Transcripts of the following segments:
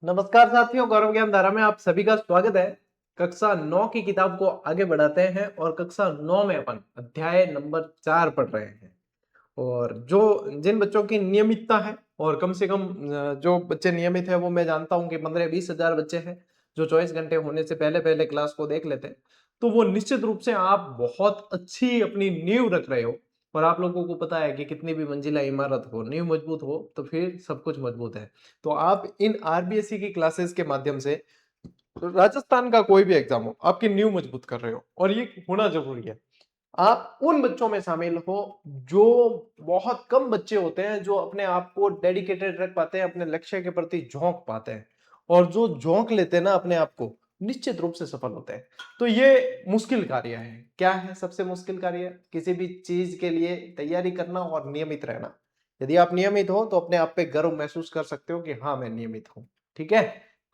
नमस्कार साथियों, गौरव ज्ञान धारा में आप सभी का स्वागत है। कक्षा 9 की किताब को आगे बढ़ाते हैं और कक्षा 9 में अपन अध्याय नंबर 4 पढ़ रहे हैं। और जो जिन बच्चों की नियमितता है और कम से कम जो बच्चे नियमित है वो मैं जानता हूं कि 15-20 हजार बच्चे हैं जो 24 घंटे होने से पहले पहले क्लास को देख लेते हैं। तो वो निश्चित रूप से आप बहुत अच्छी अपनी नींव रख रहे हो। और आप लोगों को पता है कि कितनी भी मंजिला इमारत हो, नींव मजबूत हो तो फिर सब कुछ मजबूत है। तो आप इन आरबीएसई की क्लासेस के माध्यम से राजस्थान का कोई भी एग्जाम हो, आपकी नींव मजबूत कर रहे हो और ये होना जरूरी है। आप उन बच्चों में शामिल हो जो बहुत कम बच्चे होते हैं जो अपने आप को डेडिकेटेड रख पाते हैं, अपने लक्ष्य के प्रति झोंक पाते हैं। और जो झोंक लेते हैं ना अपने आप को, निश्चित रूप से सफल होते हैं। तो ये मुश्किल कार्य है। क्या है सबसे मुश्किल कार्य? किसी भी चीज के लिए तैयारी करना और नियमित रहना। यदि आप नियमित हो तो अपने आप पे गर्व महसूस कर सकते हो कि हाँ मैं नियमित हूं। ठीक है,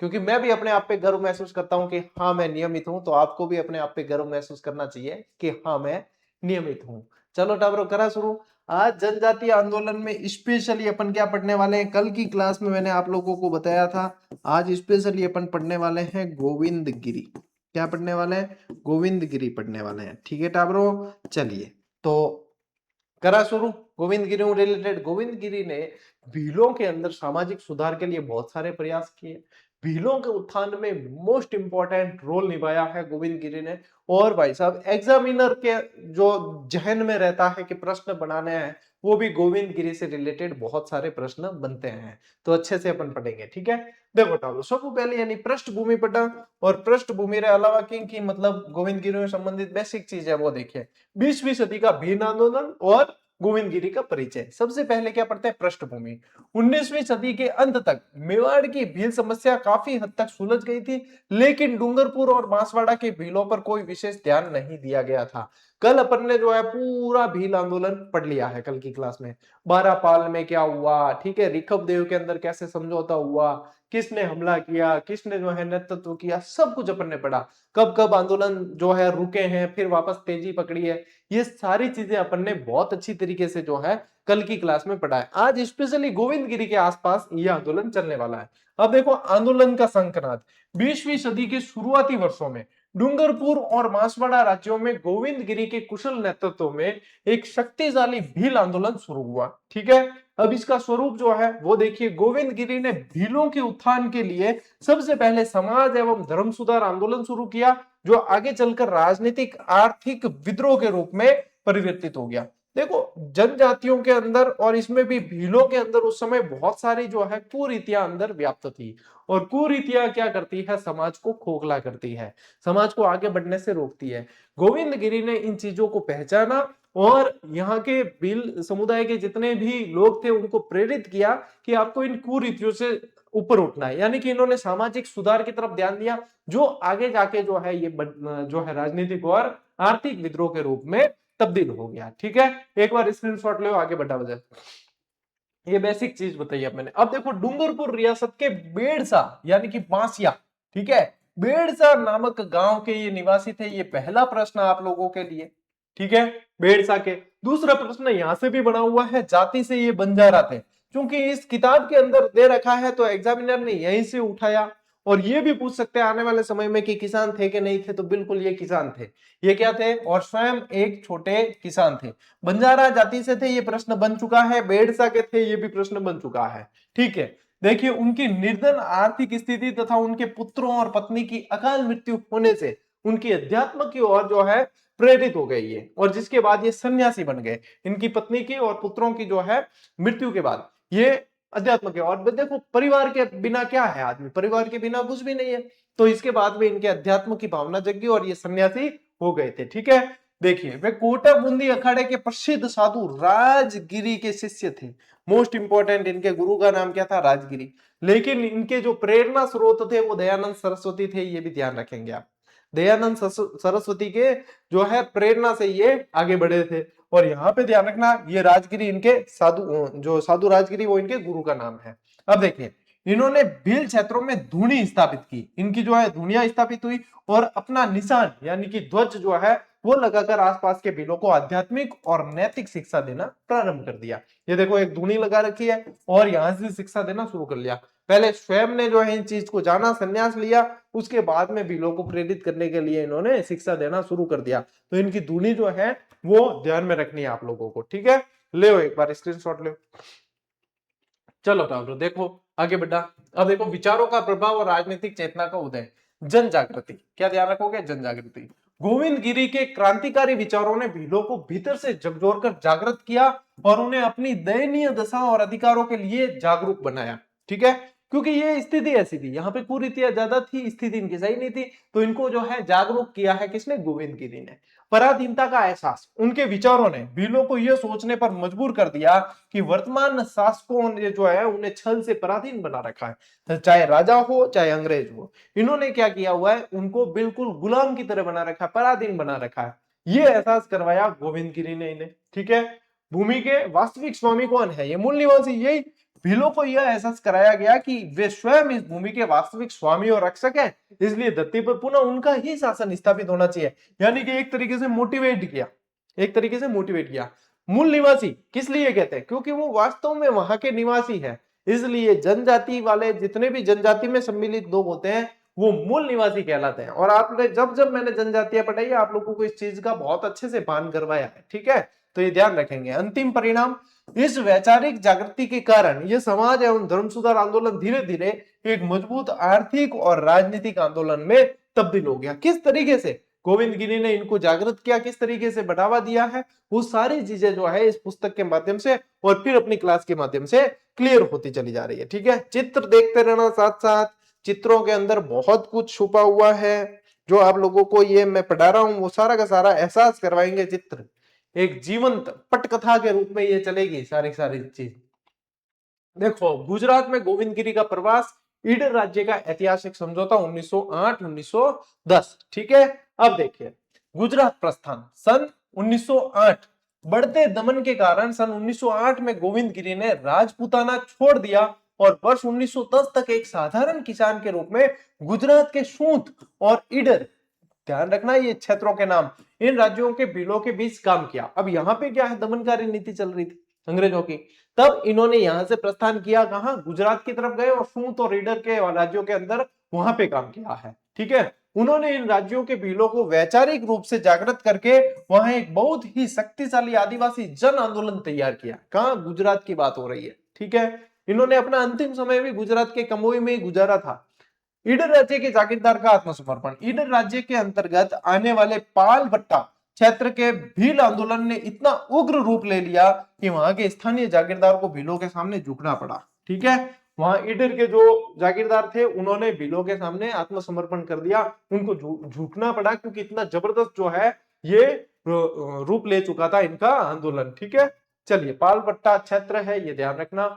क्योंकि मैं भी अपने आप पे गर्व महसूस करता हूं कि हाँ मैं नियमित हूं, तो आपको भी अपने आप पे गर्व महसूस करना चाहिए कि हाँ मैं नियमित हूं। चलो टाबरो करा शुरू। आज जनजातीय आंदोलन में स्पेशली अपन क्या पढ़ने वाले हैं? कल की क्लास में मैंने आप लोगों को बताया था, आज स्पेशली अपन पढ़ने वाले हैं गोविंद गिरी। क्या पढ़ने वाले हैं? गोविंद गिरी पढ़ने वाले हैं। ठीक है टाबरो, चलिए तो करा शुरू। गोविंद गिरी रिलेटेड, गोविंद गिरी ने भीलों के अंदर सामाजिक सुधार के लिए बहुत सारे प्रयास किए। भीलों के उत्थान में मोस्ट इंपॉर्टेंट रोल निभाया है गोविंद गिरी ने। और भाई साहब एग्जामिनर के जो जहन में रहता है कि प्रश्न बनाने हैं, वो भी गोविंद गिरी से रिलेटेड बहुत सारे प्रश्न बनते हैं। तो अच्छे से अपन पढ़ेंगे। ठीक है, देखो टालो सब पहले यानी पृष्ठभूमि पढ़ा। और पृष्ठभूमि रे अलावा की मतलब गोविंद गिरी से संबंधित बेसिक चीज है वो देखिए। 20वीं सदी का भील आंदोलन और गोविंद गिरी का परिचय। सबसे पहले क्या पढ़ते हैं? पृष्ठभूमि। 19वीं सदी के अंत तक मेवाड़ की भील समस्या काफी हद तक सुलझ गई थी, लेकिन डूंगरपुर और बांसवाड़ा के भीलों पर कोई विशेष ध्यान नहीं दिया गया था। कल अपन ने जो है पूरा भील आंदोलन पढ़ लिया है कल की क्लास में। बारापाल में क्या हुआ, ठीक है, रिखब देव के अंदर कैसे समझौता हुआ, किसने हमला किया, किसने जो है नेतृत्व किया, सब कुछ अपन ने पढ़ा। कब कब आंदोलन जो है रुके हैं, फिर वापस तेजी पकड़ी है, ये सारी चीजें अपन ने बहुत अच्छी तरीके से जो है कल की क्लास में पढ़ा है। आज स्पेशली गोविंद गिरी के आसपास यह आंदोलन चलने वाला है। अब देखो आंदोलन का संक्रांत। 20वीं सदी के शुरुआती वर्षों में डूंगरपुर और बांसवाड़ा राज्यों में गोविंद गिरी के कुशल नेतृत्व में एक शक्तिशाली भील आंदोलन शुरू हुआ। ठीक है, अब इसका स्वरूप जो है वो देखिए। गोविंद गिरी ने भीलों के उत्थान के लिए सबसे पहले समाज एवं धर्म सुधार आंदोलन शुरू किया, जो आगे चलकर राजनीतिक आर्थिक विद्रोह के रूप में परिवर्तित हो गया। देखो जनजातियों के अंदर और इसमें भी भीलों के अंदर उस समय बहुत सारी जो है कुरीतियां अंदर व्याप्त थी। और कुरीतियां क्या करती है? समाज को खोखला करती है, समाज को आगे बढ़ने से रोकती है। गोविंद गिरी ने इन चीजों को पहचाना और यहाँ के भील समुदाय के जितने भी लोग थे उनको प्रेरित किया कि आपको इन कुरीतियों से ऊपर उठना है। यानी कि इन्होंने सामाजिक सुधार की तरफ ध्यान दिया, जो आगे जाके जो है ये जो है राजनीतिक और आर्थिक विद्रोह के रूप में तब्दील हो गया। ठीक है, एक बार स्क्रीनशॉट लो, आगे बढ़ा वजह। ये बेसिक चीज बताई अब मैंने। अब देखो डूंगरपुर रियासत के बेड़सा यानी कि बांसिया, ठीक है, बेड़सा नामक गांव के ये निवासी थे। ये पहला प्रश्न आप लोगों के लिए। ठीक है, बेड़सा के। दूसरा प्रश्न यहां से भी बना हुआ है, जाति से ये बंजारा थे। क्योंकि इस किताब के अंदर दे रखा है तो एग्जामिनर ने यहीं से उठाया। और ये भी पूछ सकते हैं आने वाले समय में कि किसान थे कि नहीं थे, तो बिल्कुल ये किसान थे। ये क्या थे? और स्वयं एक छोटे किसान थे। बंजारा जाति से थे, ये प्रश्न बन चुका है। बेड़सा के थे, ये भी प्रश्न बन चुका है। ठीक है, देखिए उनकी निर्धन आर्थिक स्थिति तथा उनके पुत्रों और पत्नी की अकाल मृत्यु होने से उनकी अध्यात्म की ओर जो है प्रेरित हो गई है, और जिसके बाद ये सन्यासी बन गए। इनकी पत्नी की और पुत्रों की जो है मृत्यु के बाद ये अध्यात्म के। और देखो परिवार के बिना क्या है आदमी? परिवार के बिना कुछ भी नहीं है। तो इसके बाद में इनके अध्यात्म की भावना जगी और ये सन्यासी हो गए थे। ठीक है, देखिए वे कोटा बूंदी अखाड़े के प्रसिद्ध साधु राजगिरी के शिष्य थे। मोस्ट इंपॉर्टेंट, इनके गुरु का नाम क्या था? राजगिरी। लेकिन इनके जो प्रेरणा स्रोत थे वो दयानंद सरस्वती थे, ये भी ध्यान रखेंगे आप। दयानंद सरस्वती के जो है प्रेरणा से ये आगे बढ़े थे। और यहाँ पे ध्यान रखना, ये राजगिरी इनके साधु, जो साधु राजगिरी वो इनके गुरु का नाम है। अब देखिए इन्होंने भील क्षेत्रों में धूनी स्थापित की। इनकी जो है धुनिया स्थापित हुई और अपना निशान यानी कि ध्वज जो है वो लगाकर आसपास के भीलों को आध्यात्मिक और नैतिक शिक्षा देना प्रारंभ कर दिया। ये देखो एक धूनी लगा रखी है और यहाँ से शिक्षा देना शुरू कर लिया। पहले स्वयं ने जो है इन चीज को जाना, संन्यास लिया, उसके बाद में भीलों को प्रेरित करने के लिए इन्होंने शिक्षा देना शुरू कर दिया। तो इनकी धूनी जो है वो ध्यान में रखनी है आप लोगों को, ठीक है। ले एक बार स्क्रीनशॉट ले। चलो राहुल देखो आगे बढ़ा। अब देखो विचारों का प्रभाव और राजनीतिक चेतना का उदय। जन जागृति, क्या ध्यान रखोगे? जन जागृति। गोविंद गिरी के क्रांतिकारी विचारों ने भीलों को भीतर से झकझोर कर जागृत किया और उन्हें अपनी दयनीय दशा और अधिकारों के लिए जागरूक बनाया, ठीक है। क्योंकि ये स्थिति ऐसी थी, यहाँ पे कुरीतियां ज्यादा थी, स्थिति इनकी सही नहीं थी, तो इनको जो है जागरूक किया है किसने? गोविंद गिरी ने। पराधीनता का एहसास, उनके विचारों ने भीलों को यह सोचने पर मजबूर कर दिया कि वर्तमान शासकों ने जो है उन्हें छल से पराधीन बना रखा है, चाहे राजा हो चाहे अंग्रेज हो। इन्होंने क्या किया हुआ है? उनको बिल्कुल गुलाम की तरह बना रखा है, पराधीन बना रखा है। ये एहसास करवाया गोविंद गिरी ने इन्हें, ठीक है। भूमि के वास्तविक स्वामी कौन है? ये मूल निवासी। यही भीलों को यह एहसास कराया गया कि वे स्वयं इस भूमि के वास्तविक स्वामी और रक्षक हैं, इसलिए धरती पर पुनः उनका ही शासन स्थापित होना चाहिए। यानी कि एक तरीके से मोटिवेट किया, एक तरीके से मोटिवेट किया। मूल निवासी किस लिए कहते हैं? क्योंकि वो वास्तव में वहां के निवासी है, इसलिए जनजाति वाले जितने भी जनजाति में सम्मिलित लोग होते हैं वो मूल निवासी कहलाते हैं। और आपने जब जब मैंने जनजातियां पढ़ाई है आप लोगों को इस चीज का बहुत अच्छे से भान करवाया है, ठीक है। तो ये ध्यान रखेंगे। अंतिम परिणाम, इस वैचारिक जागृति के कारण ये समाज एवं धर्म सुधार आंदोलन धीरे धीरे एक मजबूत आर्थिक और राजनीतिक आंदोलन में तब्दील हो गया। किस तरीके से गोविंद गिरी ने इनको जागृत किया, किस तरीके से बढ़ावा दिया है, वो सारी चीजें जो है इस पुस्तक के माध्यम से और फिर अपनी क्लास के माध्यम से क्लियर होती चली जा रही है, ठीक है। चित्र देखते रहना, साथ साथ चित्रों के अंदर बहुत कुछ छुपा हुआ है जो आप लोगों को ये मैं पढ़ा रहा हूं वो सारा का सारा एहसास करवाएंगे। चित्र एक जीवंत पटकथा के रूप में ये चलेगी सारी सारी चीज। देखो गुजरात में गोविंद गिरी का प्रवास, ईडर राज्य का ऐतिहासिक समझौता 1908-1910, ठीक है। अब देखिए गुजरात प्रस्थान सन 1908। बढ़ते दमन के कारण सन 1908 में गोविंद गिरी ने राजपूताना छोड़ दिया और वर्ष 1910 तक एक साधारण किसान के रूप में गुजरात के सूत और ईडर, ध्यान रखना ये क्षेत्रों के नाम, इन राज्यों के भीलों के बीच काम किया। अब यहाँ पे क्या है? दमनकारी नीति चल रही थी अंग्रेजों की। तब इन्होंने यहां से प्रस्थान किया, कहां? गुजरात की तरफ गए और सूत और रीडर के राज्यों के अंदर वहां पे काम किया है, ठीक है। उन्होंने इन राज्यों के भीलों को वैचारिक रूप से जागृत करके वहां एक बहुत ही शक्तिशाली आदिवासी जन आंदोलन तैयार किया। कहां? गुजरात की बात हो रही है, ठीक है। इन्होंने अपना अंतिम समय भी गुजरात के कमोई में ही गुजारा था। ईडर राज्य के जागीरदार का आत्मसमर्पण, ईडर राज्य के अंतर्गत आने वाले पाल भट्टा क्षेत्र के भील आंदोलन ने इतना उग्र रूप ले लिया कि वहां के स्थानीय जागीरदार को भीलों के सामने झुकना पड़ा, ठीक है। वहां ईडर के जो जागीरदार थे उन्होंने भीलों के सामने आत्मसमर्पण कर दिया, उनको झुकना पड़ा क्योंकि इतना जबरदस्त जो है ये रूप ले चुका था इनका आंदोलन, ठीक है। चलिए पाल भट्टा क्षेत्र है ये ध्यान रखना,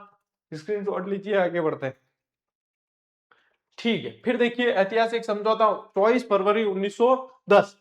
स्क्रीनशॉट लीजिए, आगे बढ़ते हैं, ठीक है। फिर देखिए ऐतिहासिक समझौता 24 फरवरी 1910।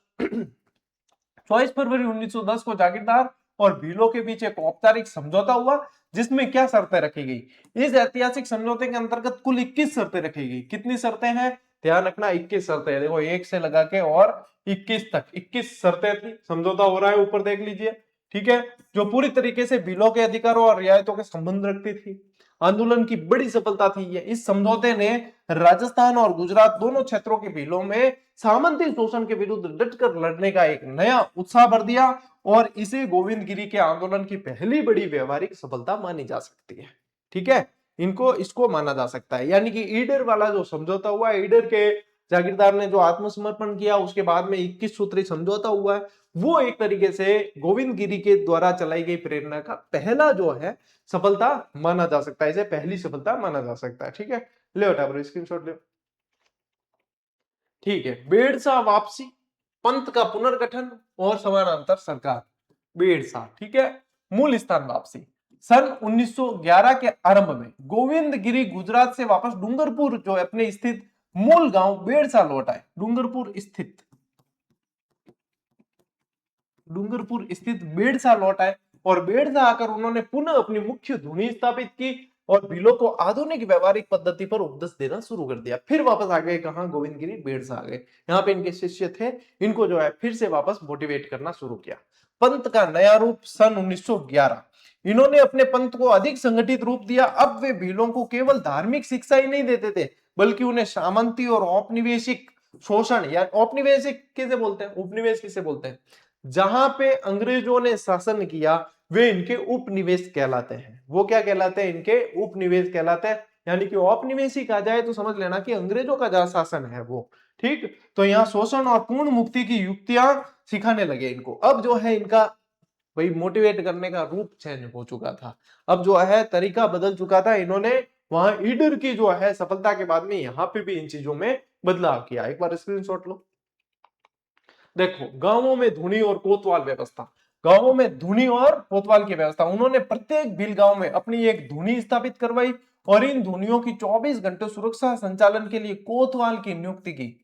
24 फरवरी 1910 को जागीरदार और भीलों के बीच एक औपचारिक समझौता हुआ जिसमें क्या शर्तें रखी गई? इस ऐतिहासिक समझौते के अंतर्गत कुल 21 शर्तें रखी गई। कितनी शर्तें हैं? ध्यान रखना 21 शर्तें। देखो एक से लगा के और 21 तक 21 शर्तें थी। समझौता हो रहा है, ऊपर देख लीजिए, ठीक है। जो पूरी तरीके से भीलों के अधिकारों और रियायतों के संबंध रखती थी। आंदोलन की बड़ी सफलता थी ये। इस समझौते ने राजस्थान और गुजरात दोनों क्षेत्रों के भीलों में सामंती शोषण के विरुद्ध डटकर लड़ने का एक नया उत्साह भर दिया और इसे गोविंद गिरी के आंदोलन की पहली बड़ी व्यवहारिक सफलता मानी जा सकती है, ठीक है। इनको इसको माना जा सकता है। यानी कि ईडर वाला जो समझौता हुआ, ईडर के जागीरदार ने जो आत्मसमर्पण किया उसके बाद में 21 सूत्री समझौता हुआ है, वो एक तरीके से गोविंद गिरी के द्वारा चलाई गई प्रेरणा का पहला जो है सफलता माना जा सकता है, इसे पहली सफलता माना जा सकता है, ठीक है। ले बेटा स्क्रीनशॉट ले, ठीक है। बेड़सा वापसी, पंत का पुनर्गठन और समानांतर सरकार। बेड़सा, ठीक है। मूल स्थान वापसी, सन 1911 के आरंभ में गोविंद गिरी गुजरात से वापस डूंगरपुर जो अपने स्थित मूल गांव बेड़सा लौट आए। डूंगरपुर स्थित बेड़सा लौट आए और बेड़सा आकर उन्होंने पुनः अपनी मुख्य धुनी स्थापित की और भीलों को आधुनिक व्यवहारिक पद्धति पर उपदेश देना शुरू कर दिया। फिर वापस आ गए कहां, गोविंद गिरी बेड़सा आ गए। यहाँ पे इनके शिष्य थे, इनको जो है फिर से वापस मोटिवेट करना शुरू किया। पंत का नया रूप सन 1911, इन्होंने अपने पंथ को अधिक संगठित रूप दिया। अब वे भीलों को केवल धार्मिक शिक्षा ही नहीं देते थे, बल्कि उन्हें सामंती और औपनिवेशिक शोषण, या औपनिवेशिक किसे बोलते हैं, उपनिवेश किसे बोलते हैं, जहां पे अंग्रेजों ने शासन किया, वे इनके उपनिवेश कहलाते हैं। वो क्या कहलाते हैं, इनके उपनिवेश कहलाते हैं। यानी कि औपनिवेशिक आ जाए तो समझ लेना कि अंग्रेजों का जहां शासन है वो, ठीक। तो यहाँ शोषण और पूर्ण मुक्ति की युक्तियां सिखाने लगे इनको। अब जो है इनका भाई मोटिवेट करने का रूप चेंज हो चुका था, अब जो है तरीका बदल चुका था। इन्होंने वहां ईडर की जो है सफलता के बाद में यहाँ पे भी इन चीजों में बदलाव किया। एक बार स्क्रीनशॉट लो, देखो गांवों में धुनी और कोतवाल व्यवस्था, गांवों में धुनी और कोतवाल की व्यवस्था, उन्होंने प्रत्येक भील गांव में अपनी एक धुनी स्थापित करवाई और इन धुनियों की 24 घंटे सुरक्षा संचालन के लिए कोतवाल की नियुक्ति की।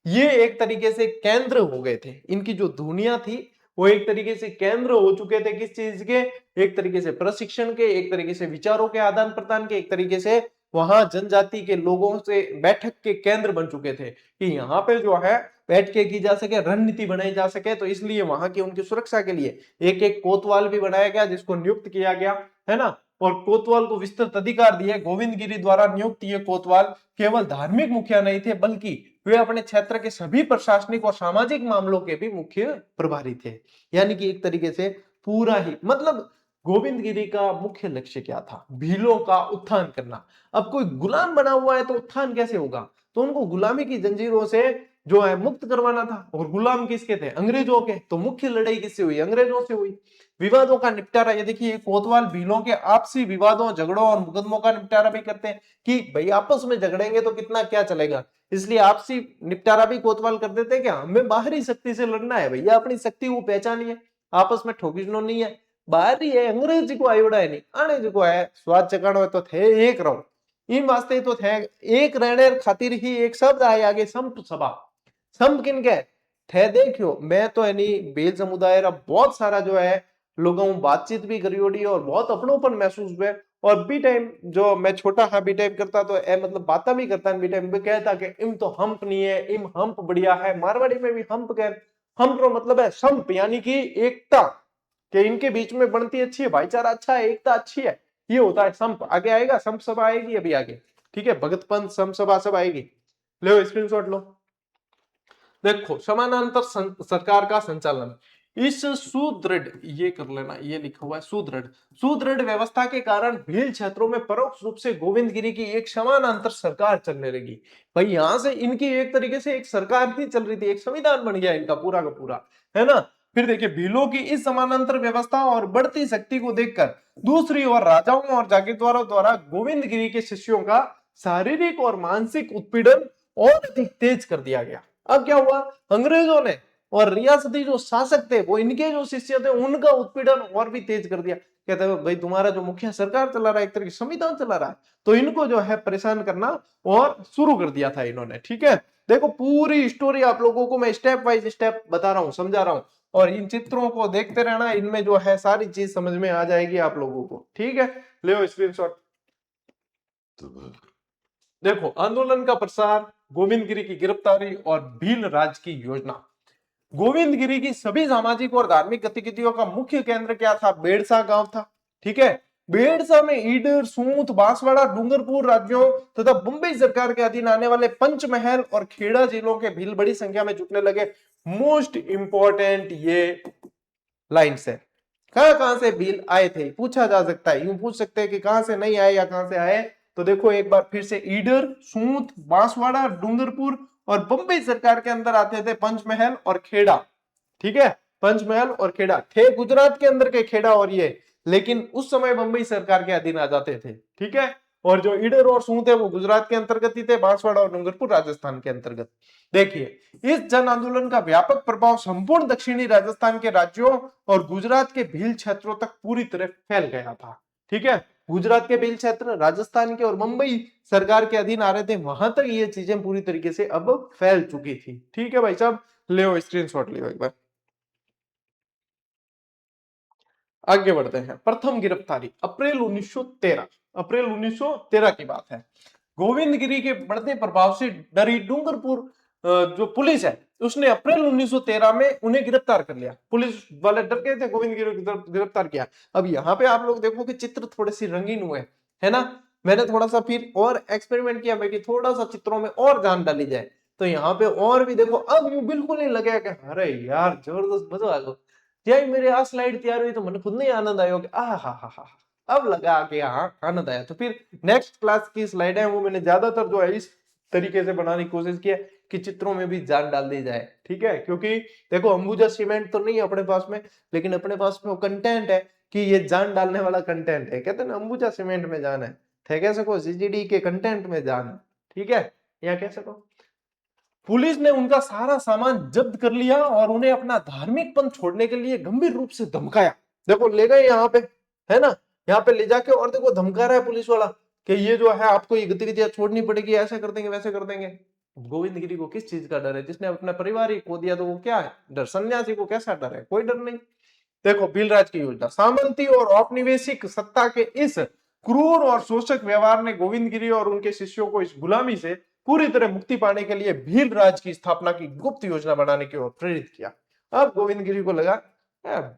ये एक तरीके से केंद्र हो गए थे, इनकी जो धुनिया थी वो एक तरीके से केंद्र हो चुके थे। किस चीज के, एक तरीके से प्रशिक्षण के, एक तरीके से विचारों के आदान प्रदान के, एक तरीके से वहां जनजाति के लोगों से बैठक के केंद्र बन चुके थे कि यहाँ पे जो है बैठ के की जा सके, रणनीति बनाई जा सके। तो इसलिए वहां की उनकी सुरक्षा के लिए एक एक कोतवाल भी बनाया गया, जिसको नियुक्त किया गया, है ना। और कोतवाल को विस्तृत अधिकार दिए। गोविंद गिरी द्वारा नियुक्त ये कोतवाल केवल धार्मिक मुखिया नहीं थे, बल्कि वे अपने क्षेत्र के सभी प्रशासनिक और सामाजिक मामलों के भी मुख्य प्रभारी थे। यानी कि एक तरीके से पूरा ही, मतलब गोविंद गिरी का मुख्य लक्ष्य क्या था, भीलों का उत्थान करना। अब कोई गुलाम बना हुआ है तो उत्थान कैसे होगा, तो उनको गुलामी की जंजीरों से जो है मुक्त करवाना था। और गुलाम किसके थे, अंग्रेजों के। तो मुख्य लड़ाई किससे हुई, अंग्रेजों से हुई। विवादों का निपटारा, ये देखिए कोतवाल भीलों के आपसी विवादों, झगड़ों और मुकदमों का निपटारा भी करते हैं कि भाई आपस में झगड़ेंगे तो कितना क्या चलेगा, इसलिए आपसी निपटारा भी कोतवाल कर देते हैं। क्या हमें बाहरी शक्ति से लड़ना है, भैया अपनी शक्ति वो पहचानी है, आपस में ठोकिनो नहीं है। बाहरी है अंग्रेज को आयोड़ा है नहीं, आने जो है स्वाद चकानो है तो थे एक रहो, इन वास्ते तो थे एक रहने खातिर ही एक शब्द आए आगे, संप सभा। संप किन के थे, देखियो मैं तो यानी बेल समुदाय रा बहुत सारा जो है लोगों बातचीत भी करी ओडी और बहुत अपनोपन महसूस हुए। और बी टाइम जो मैं छोटा हा बी टाइम करता तो ए मतलब बातें भी करता बी टाइम में कहता कि इम तो हम्प नहीं है, इम हम्प बढ़िया है। मारवाड़ी में भी हम्प कह, हम्प तो मतलब है संप, यानी कि एकता, कि इनके बीच में बनती अच्छी है, भाईचारा अच्छा है, एकता अच्छी है, ये होता है संप। आगे आएगा संप सभा आएगी अभी आगे, ठीक है, भगत पंथ संप सभा सब आएगी। लो स्क्रीनशॉट लो, देखो समानांतर सरकार का संचालन। इस सुदृढ़, ये कर लेना, ये लिखा हुआ है सुदृढ़, सुदृढ़ व्यवस्था के कारण भील क्षेत्रों में परोक्ष रूप से गोविंद गिरी की एक समानांतर सरकार चलने लगी। भाई यहां से इनकी एक तरीके से एक सरकार ही चल रही थी, एक संविधान बन गया इनका पूरा का पूरा, है ना। फिर देखिए भीलों की इस समानांतर व्यवस्था और बढ़ती शक्ति को देखकर दूसरी ओर राजाओं और जागीरदारों द्वारा गोविंद गिरी के शिष्यों का शारीरिक और मानसिक उत्पीड़न और अधिक तेज कर दिया गया। अब क्या हुआ, अंग्रेजों ने और रियासती जो शासक थे वो इनके जो शिष्य थे उनका उत्पीड़न और भी तेज कर दिया। कहते हैं भाई तुम्हारा जो मुखिया सरकार चला रहा है, एक तरह की संविधान चला रहा है, तो इनको जो है परेशान करना और शुरू कर दिया था इन्होंने, ठीक है। देखो पूरी स्टोरी आप लोगों को मैं स्टेप बाय स्टेप बता रहा हूं, समझा रहा हूं, और इन चित्रों को देखते रहना, इनमें जो है सारी चीज समझ में आ जाएगी आप लोगों को, ठीक है। ले स्क्रीनशॉट, देखो आंदोलन का प्रसार, गोविंद गिरी की गिरफ्तारी और भील राज की योजना। गोविंद गिरी की सभी सामाजिक और धार्मिक गतिविधियों का मुख्य केंद्र क्या था, बेड़सा गांव था, ठीक है। बेड़सा में ईडर, सूंत, बांसवाड़ा, डूंगरपुर राज्यों तथा मुंबई सरकार के अधीन आने वाले पंचमहल और खेड़ा जिलों के भील बड़ी संख्या में जुटने लगे। मोस्ट इंपॉर्टेंट ये लाइन्स है, कहां से भील आए थे पूछा जा सकता है, यूं पूछ सकते हैं कि कहां से नहीं आए या कहां से आए। तो देखो एक बार फिर से ईडर, सूंत, बांसवाड़ा, डूंगरपुर और बंबई सरकार के अंदर आते थे पंचमहल और खेड़ा, ठीक है। पंचमहल और खेड़ा थे गुजरात के अंदर के खेड़ा और ये, लेकिन उस समय बंबई सरकार के अधीन आ जाते थे, ठीक है। और जो ईडर और सूंत है वो गुजरात के अंतर्गत ही थे, बांसवाड़ा और डूंगरपुर राजस्थान के अंतर्गत। देखिए इस जन आंदोलन का व्यापक प्रभाव संपूर्ण दक्षिणी राजस्थान के राज्यों और गुजरात के भील क्षेत्रों तक पूरी तरह फैल गया था, ठीक है। गुजरात के भील क्षेत्र, राजस्थान के और मुंबई सरकार के अधीन आ रहे थे, वहां तक ये चीजें पूरी तरीके से अब फैल चुकी थी, ठीक है भाई साहब। ले स्क्रीनशॉट लियो एक बार। आगे बढ़ते हैं। प्रथम गिरफ्तारी अप्रैल 1913, अप्रैल 1913 की बात है। गोविंदगिरी के बढ़ते प्रभाव से डरी डूंगरपुर जो पुलिस है उसने अप्रैल 1913 में उन्हें गिरफ्तार कर लिया। पुलिस वाले डर गए थे, गोविंदगिरी को गिरफ्तार किया। अब यहाँ पे आप लोग देखो कि चित्र थोड़े से रंगीन हुए, है ना। मैंने थोड़ा सा फिर और एक्सपेरिमेंट किया कि थोड़ा सा चित्रों में और जान डाली जाए, तो यहाँ पे और भी देखो अब यूं बिल्कुल नहीं लगे कि अरे यार जबरदस्त मजा आ गया। जब मेरे आ स्लाइड तैयार हुई तो मैंने खुद नहीं आनंद आया कि हा अब लगा कि हाँ आनंद आया। तो फिर नेक्स्ट क्लास की स्लाइड है वो मैंने ज्यादातर जो है इस तरीके से बनाने की कोशिश की है कि चित्रों में भी जान डाल दी जाए, ठीक है। क्योंकि देखो अंबुजा सीमेंट तो नहीं है अपने पास में, लेकिन अपने पास में वो कंटेंट है कि ये जान डालने वाला कंटेंट है। कहते हैं ना अंबुजा सीमेंट में जान है, कह सको सीजीडी के कंटेंट में जान, ठीक है, या कह सको। पुलिस ने उनका सारा सामान जब्त कर लिया और उन्हें अपना धार्मिक पंथ छोड़ने के लिए गंभीर रूप से धमकाया। देखो ले गए यहाँ पे, है ना, यहाँ पे ले जाके और देखो धमका रहा है पुलिस वाला कि ये जो है आपको ये गतिविधियां छोड़नी पड़ेगी, ऐसे कर देंगे वैसे कर देंगे। गोविंदगिरी को किस चीज का डर है? जिसने अपना परिवार ही खो दिया तो वो क्या है डर? सन्यासी को कैसा डर है? कोई डर नहीं। देखो भीलराज की योजना, सामंती और औपनिवेशिक सत्ता के इस क्रूर और शोषक व्यवहार ने गोविंदगिरी और उनके शिष्यों को इस गुलामी से पूरी तरह मुक्ति पाने के लिए भीलराज की स्थापना की गुप्त योजना बनाने की ओर प्रेरित किया। अब गोविंदगिरी को लगा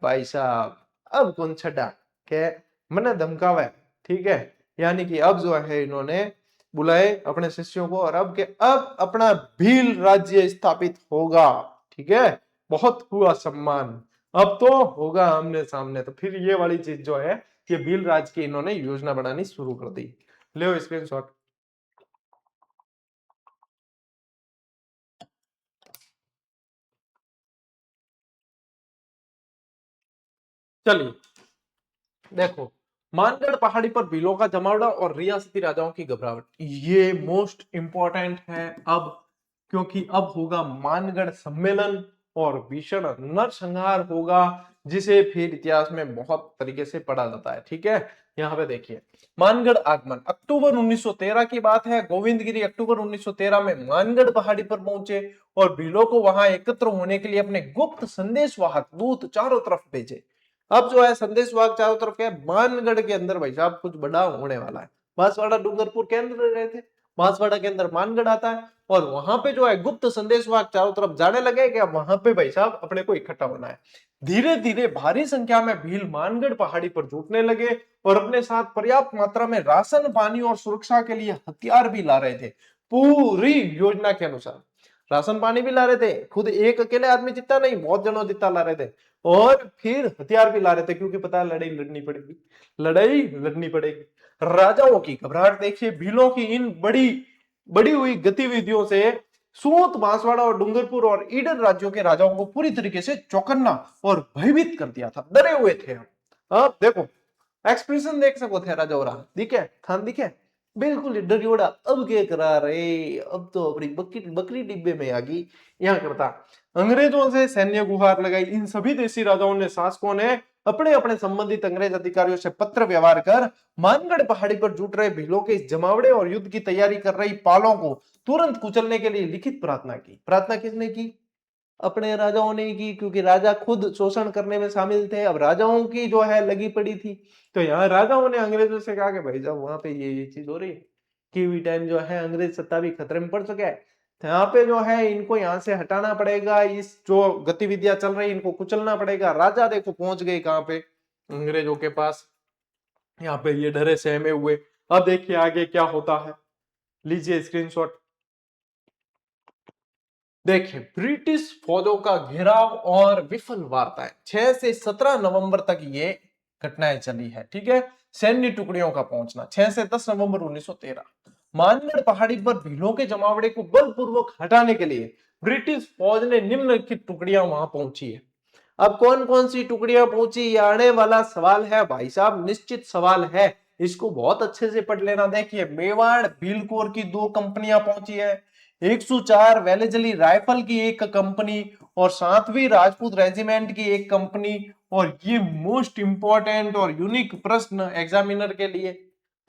भाई साहब अब कौन छड़ा के मने धमकावा, ठीक है। यानी कि अब जो है इन्होंने बुलाए अपने शिष्यों को और अब अपना भील राज्य स्थापित होगा, ठीक है। बहुत हुआ सम्मान, अब तो होगा आमने सामने। तो फिर ये वाली चीज जो है ये भील राज की इन्होंने योजना बनानी शुरू कर दी। ले स्क्रीनशॉट। चलिए देखो, मानगढ़ पहाड़ी पर भीलों का जमावड़ा और रियासती राजाओं की घबराहट, ये मोस्ट इंपॉर्टेंट है अब, क्योंकि अब होगा मानगढ़ सम्मेलन और भीषण नरसंहार होगा, जिसे फिर इतिहास में बहुत तरीके से पढ़ा जाता है, ठीक है। यहाँ पे देखिए मानगढ़ आगमन अक्टूबर 1913 की बात है। गोविंदगिरी अक्टूबर 1913 में मानगढ़ पहाड़ी पर पहुंचे और भीलों को वहां एकत्र होने के लिए अपने गुप्त संदेशवाहक दूत चारों तरफ भेजे। अब जो है संदेशवाहक चारों तरफ क्या है, मानगढ़ के अंदर भाई साहब कुछ बड़ा होने वाला है। बांसवाड़ा डूंगरपुर के अंदर रहे थे, बांसवाड़ा के अंदर मानगढ़ आता है और वहां पे जो है गुप्त संदेशवाहक चारों तरफ जाने लगे कि वहां पे भाई साहब अपने को इकट्ठा होना है। धीरे धीरे भारी संख्या में भील मानगढ़ पहाड़ी पर जुटने लगे और अपने साथ पर्याप्त मात्रा में राशन पानी और सुरक्षा के लिए हथियार भी ला रहे थे। पूरी योजना के अनुसार राशन पानी भी ला रहे थे, खुद एक अकेले आदमी जितना नहीं बहुत जनों जितना ला रहे थे, और फिर हथियार भी ला रहे थे क्योंकि पता है लड़ाई लड़नी पड़ेगी, लड़ाई लड़नी पड़ेगी। राजाओं की घबराहट देखिए, भीलों की इन बड़ी हुई गतिविधियों से सूत, बांसवाड़ा और डूंगरपुर और ईडर राज्यों के राजाओं को पूरी तरीके से चौकन्ना और भयभीत कर दिया था, डरे हुए थे हम। अब देखो एक्सप्रेशन देख सको थे राजा और दिखे थान दिखे बिल्कुल डरियोड़ा, अब के करा रहे, अब तो अपनी बकरी डिब्बे में आ गई यहाँ करता। अंग्रेजों से सैन्य गुहार लगाई। इन सभी देशी राजाओं ने, शासकों ने अपने अपने संबंधित अंग्रेज अधिकारियों से पत्र व्यवहार कर मानगढ़ पहाड़ी पर जुट रहे भीलों के इस जमावड़े और युद्ध की तैयारी कर रही पालों को तुरंत कुचलने के लिए लिखित प्रार्थना की। प्रार्थना किसने की? अपने राजाओं ने की, क्योंकि राजा खुद शोषण करने में शामिल थे। अब राजाओं की जो है लगी पड़ी थी, तो यहाँ राजाओं ने अंग्रेजों से कहा कि भाई साहब वहां पे ये चीज हो रही है कि हुई टाइम जो है अंग्रेज सत्ता भी खतरे में पड़ चुका है, तो यहाँ पे जो है इनको यहाँ से हटाना पड़ेगा, इस जो गतिविधियां चल रही इनको कुचलना पड़ेगा। राजा देखो पहुंच गए कहाँ पे, अंग्रेजों के पास। यहाँ पे ये डरे सहमे हुए। अब देखिए आगे क्या होता है, लीजिए स्क्रीनशॉट। देखिए ब्रिटिश फौजों का घेराव और विफल वार्ताएं, 6 से 17 नवंबर तक ये घटनाएं चली है, ठीक है। सैन्य टुकड़ियों का पहुंचना 6 से 10 नवंबर 1913। मानगढ़ पहाड़ी पर भीलों के जमावड़े को बलपूर्वक हटाने के लिए ब्रिटिश फौज ने निम्नलिखित टुकड़ियां वहां पहुंची है। अब कौन कौन सी टुकड़ियां पहुंची, ये आने वाला सवाल है भाई साहब, निश्चित सवाल है, इसको बहुत अच्छे से पढ़ लेना। देखिए मेवाड़ भील कोर की 2 कंपनियां पहुंची है, 104 वेलेजली राइफल की 1 कंपनी और 7वीं राजपूत रेजिमेंट की 1 कंपनी। और ये मोस्ट इंपॉर्टेंट और यूनिक प्रश्न एग्जामिनर के लिए,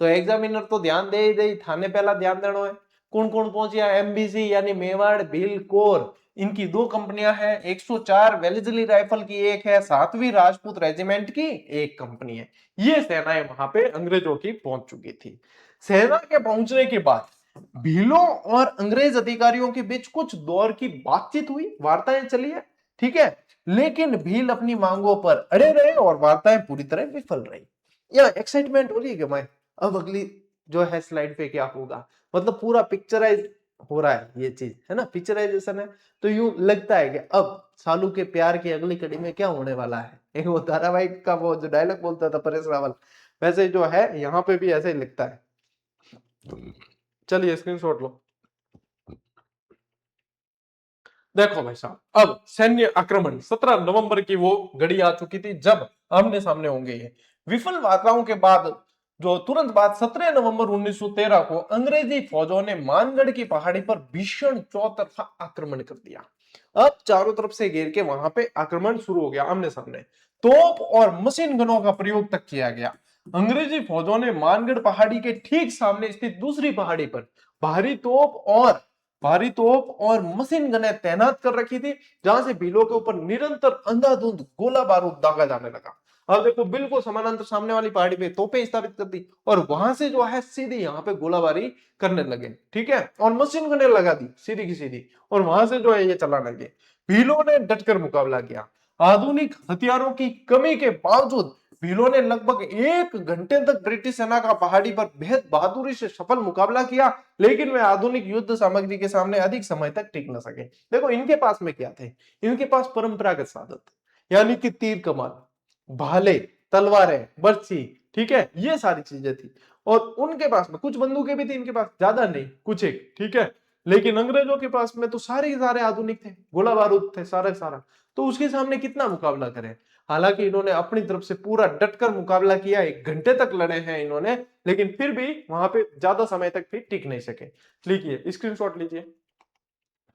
तो एग्जामिनर तो ध्यान दे ही दे, थाने पहला ध्यान देना है। कौन कौन पहुंची है? एमबीसी यानी मेवाड़ भील कोर, इनकी 2 कंपनियां हैं, 104 वेलेस्ली राइफल की एक है, 7वीं राजपूत रेजिमेंट की एक कंपनी है। ये सेनाएं वहां पे अंग्रेजों की पहुंच चुकी थी। सेना के पहुंचने के बाद भीलों और अंग्रेज अधिकारियों के बीच कुछ दौर की बातचीत हुई, वार्ताएं चली है, ठीक है। लेकिन भील अपनी मांगों पर अड़े रहे और वार्ताएं पूरी तरह विफल रही। यह एक्साइटमेंट हो रही है कि मैं अब अगली जो है स्लाइड पे क्या होगा, मतलब पूरा पिक्चराइज हो रहा है ये चीज, है ना, पिक्चराइजेशन है। तो यूं लगता है कि अब सालू के प्यार की अगली कड़ी में क्या होने वाला है। एक वो धारावाहिक का वो जो डायलॉग बोलता था परेश रावल, वैसे जो है यहाँ पे भी ऐसे ही लिखता है। चलिए स्क्रीनशॉट लो। देखो भाई साहब, अब सैन्य आक्रमण 17 नवंबर की वो घड़ी आ चुकी थी जब आमने सामने होंगे। ये विफल वार्ताओं के बाद जो तुरंत बाद 17 नवंबर 1913 को अंग्रेजी फौजों ने मानगढ़ की पहाड़ी पर भीषण चौतरफा आक्रमण कर दिया। अब चारों तरफ से घेर के वहां पे आक्रमण शुरू हो गया, आमने सामने तोप और मशीन गनों का प्रयोग तक किया गया। अंग्रेजी फौजों ने मानगढ़ पहाड़ी के ठीक सामने स्थित दूसरी पहाड़ी पर भारी तोप और मशीन गनें तैनात कर रखी थी, जहां से भीलों के ऊपर निरंतर अंधाधुंध गोला बारूद दागा जाने लगा। अब देखो बिल्कुल समानांतर सामने वाली पहाड़ी पे तोपें स्थापित कर दी और वहां से जो है सीधी यहाँ पे गोलाबारी करने लगे, ठीक है, और मशीन गनें लगा दी सीधी की सीधी, और वहां से जो है ये चलाने लगे। भीलों ने डटकर मुकाबला किया। आधुनिक हथियारों की कमी के बावजूद भीलों ने लगभग 1 घंटे तक ब्रिटिश सेना का पहाड़ी पर बेहद बहादुरी से सफल मुकाबला किया, लेकिन वे आधुनिक युद्ध सामग्री के सामने अधिक समय तक टिक न सके। देखो इनके पास में क्या थे, इनके पास परंपरागत साधन थे, यानी कि तीर कमान, भाले, तलवारें, बर्छी, ठीक है, ये सारी चीजें थी। और उनके पास में कुछ बंदूकें भी थी, इनके पास ज्यादा नहीं, कुछ एक, ठीक है। लेकिन अंग्रेजों के पास में तो सारे के सारे आधुनिक थे, गोला बारूद थे सारा सारा, तो उसके सामने कितना मुकाबला करें। हालांकि इन्होंने अपनी तरफ से पूरा डटकर मुकाबला किया, 1 घंटे तक लड़े हैं इन्होंने, लेकिन फिर भी वहां पे ज्यादा समय तक भी टिक नहीं सके। लिखिए, स्क्रीनशॉट लीजिए।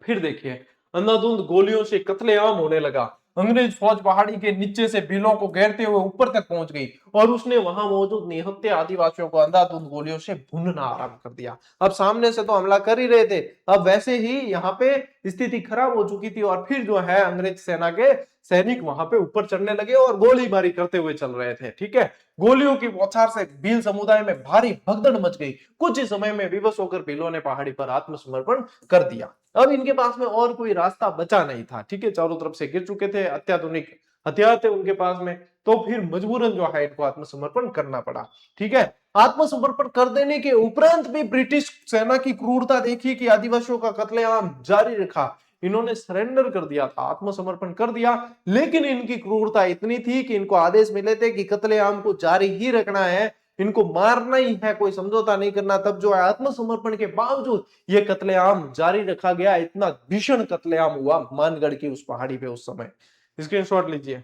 फिर देखिए, अंधाधुंध गोलियों से कत्लेआम होने लगा। अंग्रेज फौज पहाड़ी के नीचे से भीलों को घेरते हुए ऊपर तक पहुंच गई और उसने वहां मौजूद निहत्थे आदिवासियों को अंधाधुंध गोलियों से भूनना आरंभ कर दिया। अब सामने से तो हमला कर ही रहे थे, अब वैसे ही यहाँ पे स्थिति खराब हो चुकी थी और फिर जो है अंग्रेज सेना के सैनिक वहां पे ऊपर चढ़ने लगे और गोलीबारी करते हुए चल रहे थे, ठीक है। गोलियों की बौछार से भील समुदाय में भारी भगदड़ मच गई। कुछ ही समय में विवश होकर भीलों ने पहाड़ी पर आत्मसमर्पण कर दिया। अब इनके पास में और कोई रास्ता बचा नहीं था, ठीक है, चारों तरफ से गिर चुके थे, अत्याधुनिक हथियार थे उनके पास में, तो फिर मजबूरन जो है इनको आत्मसमर्पण करना पड़ा, ठीक है। आत्मसमर्पण कर देने के उपरांत भी ब्रिटिश सेना की क्रूरता देखी कि आदिवासियों का कत्लेआम जारी रखा। इन्होंने सरेंडर कर दिया था, आत्मसमर्पण कर दिया, लेकिन इनकी क्रूरता इतनी थी कि इनको आदेश मिले थे कि कत्लेआम को जारी ही रखना है, इनको मारना ही है, कोई समझौता नहीं करना। तब जो है आत्मसमर्पण के बावजूद ये कत्लेआम जारी रखा गया। इतना भीषण कत्लेआम हुआ मानगढ़ की उस पहाड़ी पे उस समय। स्क्रीनशॉट लीजिए।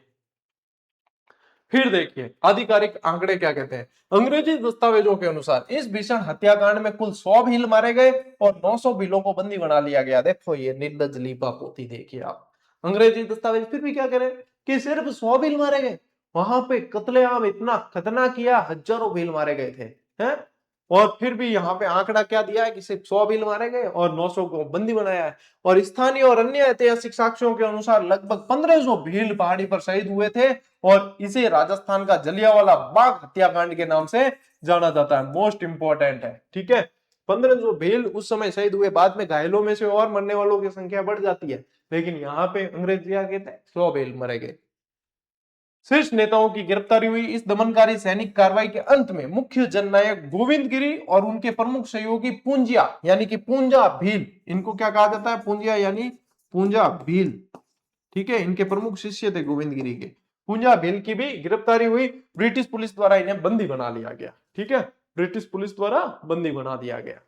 फिर देखिए आधिकारिक आंकड़े क्या कहते हैं। अंग्रेजी दस्तावेजों के अनुसार इस भीषण हत्याकांड में कुल 100 भील मारे गए और 900 भीलों को बंदी बना लिया गया। देखो ये निर्लज लीपापोती, देखिए आप, अंग्रेजी दस्तावेज फिर भी क्या करें कि सिर्फ 100 भील मारे गए। वहां पे कत्लेआम इतना खतरनाक किया, हजारों भील मारे गए थे, हैं। और फिर भी यहाँ पे आंकड़ा क्या दिया है कि सिर्फ 100 भील मारे गए और 900 को बंदी बनाया है। और स्थानीय और अन्य ऐतिहासिक साक्ष्यों के अनुसार लगभग 1500 भील पहाड़ी पर शहीद हुए थे और इसे राजस्थान का जलियांवाला बाग हत्याकांड के नाम से जाना जाता है। मोस्ट इंपोर्टेंट है, ठीक है। 1500 भील उस समय शहीद हुए, बाद में घायलों में से और मरने वालों की संख्या बढ़ जाती है, लेकिन यहाँ पे अंग्रेज क्या कहते हैं, 100 भील मरे गए। शीर्ष नेताओं की गिरफ्तारी हुई। इस दमनकारी सैनिक कार्रवाई के अंत में मुख्य जननायक गोविंद गिरी और उनके प्रमुख सहयोगी पूंजिया यानी कि पूंजा भील, इनको क्या कहा जाता है, पूंजिया यानी पूंजा भील, ठीक है, इनके प्रमुख शिष्य थे गोविंद गिरी के। पूंजा भील की भी गिरफ्तारी हुई। ब्रिटिश पुलिस द्वारा इन्हें बंदी बना लिया गया, ठीक है, ब्रिटिश पुलिस द्वारा बंदी बना दिया गया।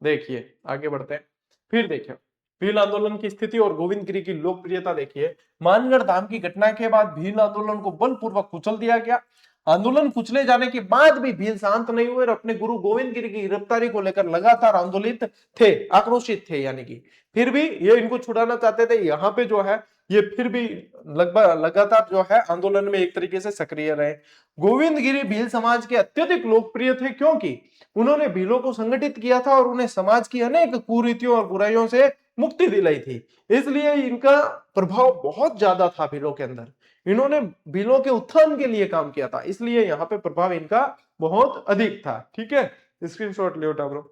देखिए आगे बढ़ते हैं। फिर देखिए भील आंदोलन की स्थिति और गोविंद गिरी की लोकप्रियता देखिए। मानगढ़ धाम की घटना के बाद भील आंदोलन को बलपूर्वक कुचल दिया गया। आंदोलन कुचले जाने के बाद भी भील शांत नहीं हुए और अपने गुरु गोविंद गिरी की गिरफ्तारी को लेकर लगातार आंदोलित थे, आक्रोशित थे, यानी कि फिर भी ये इनको छुड़ाना चाहते थे। यहाँ पे जो है ये फिर भी लगभग लगातार जो है आंदोलन में एक तरीके से सक्रिय रहे। गोविंद गिरी भील समाज के अत्यधिक लोकप्रिय थे क्योंकि उन्होंने भीलों को संगठित किया था और उन्हें समाज की अनेक कुरीतियों और बुराइयों से मुक्ति दिलाई थी, इसलिए इनका प्रभाव बहुत ज्यादा था भीलों के अंदर। इन्होंने भीलों के उत्थान के लिए काम किया था, इसलिए यहाँ पे प्रभाव इनका बहुत अधिक था। ठीक है, स्क्रीनशॉट ले उठा ब्रो।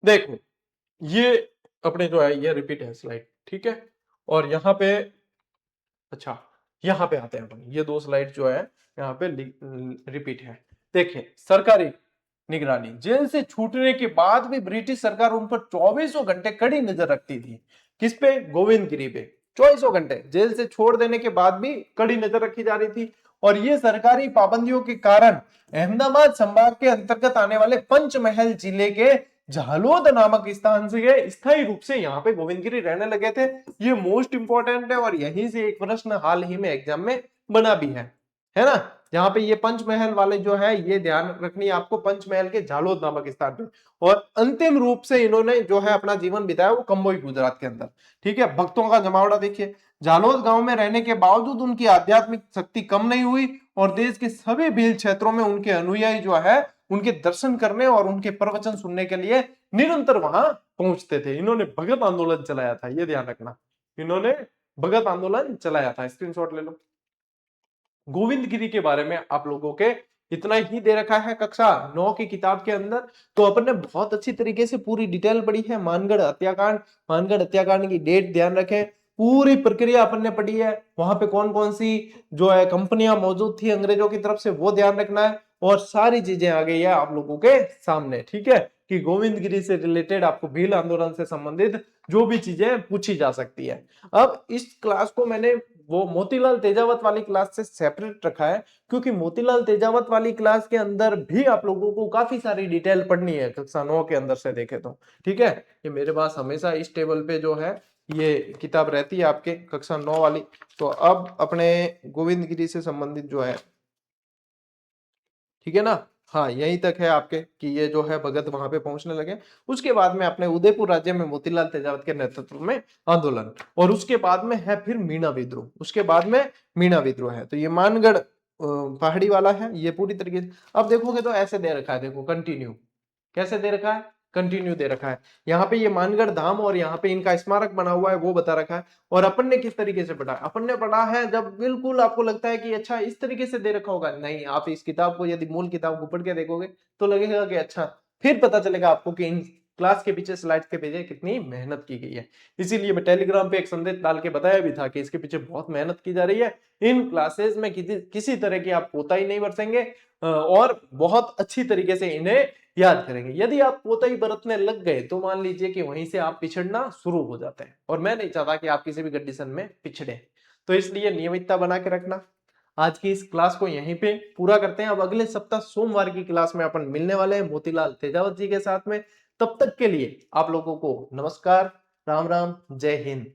देखो ये अपने जो है ये रिपीट है स्लाइड, ठीक है, और यहाँ पे अच्छा यहाँ पे आते हैं अपन, ये दो स्लाइड जो है यहाँ पे रिपीट है। देखिए सरकारी निगरानी, जेल से छूटने के बाद भी ब्रिटिश सरकार उन पर 24 घंटे कड़ी नजर रखती थी। किस पे? गोविंद गिरी पे 24 घंटे जेल से छोड़ देने के बाद भी कड़ी नजर रखी जा रही थी। और ये सरकारी पाबंदियों के कारण अहमदाबाद संभाग के अंतर्गत आने वाले पंचमहल जिले के झालोद नामक स्थान से स्थायी रूप से यहाँ पे गोविंदगिरी रहने लगे थे। ये मोस्ट इंपॉर्टेंट है और यहीं से एक प्रश्न हाल ही में एग्जाम में बना भी है ना। यहाँ पे ये पंचमहल वाले जो है ये ध्यान रखनी है आपको, पंचमहल के झालोद नामक स्थान पे। और अंतिम रूप से इन्होंने जो है अपना जीवन बिताया वो कंबोई गुजरात के अंदर। ठीक है, भक्तों का जमावड़ा देखिए, झालोद गांव में रहने के बावजूद उनकी आध्यात्मिक शक्ति कम नहीं हुई और देश के सभी भील क्षेत्रों में उनके अनुयायी जो है उनके दर्शन करने और उनके प्रवचन सुनने के लिए निरंतर वहां पहुंचते थे। इन्होंने भगत आंदोलन चलाया था, ये ध्यान रखना, इन्होंने भगत आंदोलन चलाया था। स्क्रीनशॉट ले लो। गोविंद गिरी के बारे में आप लोगों के इतना ही दे रखा है कक्षा 9 की किताब के अंदर। तो अपन ने बहुत अच्छी तरीके से पूरी डिटेल पढ़ी है। मानगढ़ हत्याकांड, मानगढ़ हत्याकांड की डेट ध्यान रखें, पूरी प्रक्रिया अपन ने पढ़ी है, वहां पे कौन कौन सी जो है कंपनियां मौजूद थी अंग्रेजों की तरफ से वो ध्यान रखना है। और सारी चीजें आ गई है आप लोगों के सामने। ठीक है, कि गोविंद गिरी से रिलेटेड आपको भील आंदोलन से संबंधित जो भी चीजें पूछी जा सकती है। अब इस क्लास को मैंने वो मोतीलाल तेजावत वाली क्लास से सेपरेट रखा है, क्योंकि मोतीलाल तेजावत वाली क्लास के अंदर भी आप लोगों को काफी सारी डिटेल पढ़नी है कक्षा 9 के अंदर से देखे तो। ठीक है, ये मेरे पास हमेशा इस टेबल पे जो है ये किताब रहती है आपके कक्षा 9 वाली। तो अब अपने गोविंद गिरी से संबंधित जो है, ठीक है ना, हाँ यहीं तक है आपके कि ये जो है भगत वहां पे पहुंचने लगे। उसके बाद में अपने उदयपुर राज्य में मोतीलाल तेजावत के नेतृत्व में आंदोलन, और उसके बाद में है फिर मीणा विद्रोह, उसके बाद में मीणा विद्रोह है। तो ये मानगढ़ पहाड़ी वाला है ये पूरी तरीके से। अब देखोगे तो ऐसे दे रखा है, देखो कंटिन्यू, कैसे दे रखा है, कंटिन्यू दे रखा है। यहाँ पे ये मानगढ़ धाम और यहाँ पे इनका स्मारक बना हुआ है वो बता रखा है। और अपन ने किस तरीके से पढ़ा है, अपन ने पढ़ा है जब बिल्कुल आपको लगता है कि अच्छा इस तरीके से दे रखा होगा, नहीं, आप इस किताब को यदि मूल किताब को पढ़ के देखोगे तो लगेगा कि अच्छा, फिर पता चलेगा आपको कि इन क्लास के पीछे, स्लाइड्स के पीछे कितनी मेहनत की गई है। इसीलिए मैं टेलीग्राम पे एक संदेश डाल के बताया भी था कि इसके पीछे बहुत मेहनत की जा रही है। इन क्लासेस में किसी तरह की आप कोताही नहीं बरतेंगे और बहुत अच्छी तरीके से इन्हें याद करेंगे। यदि आप कोताही बरतने लग गए तो मान लीजिए कि वहीं से आप पिछड़ना शुरू हो जाते हैं, और मैं नहीं चाहता कि आप किसी भी कंडीशन में पिछड़े। तो इसलिए नियमितता बना के रखना। आज की इस क्लास को यहीं पे पूरा करते हैं। अब अगले सप्ताह सोमवार की क्लास में अपन मिलने वाले हैं मोतीलाल तेजावत जी के साथ में। तब तक के लिए आप लोगों को नमस्कार, राम राम, जय हिंद।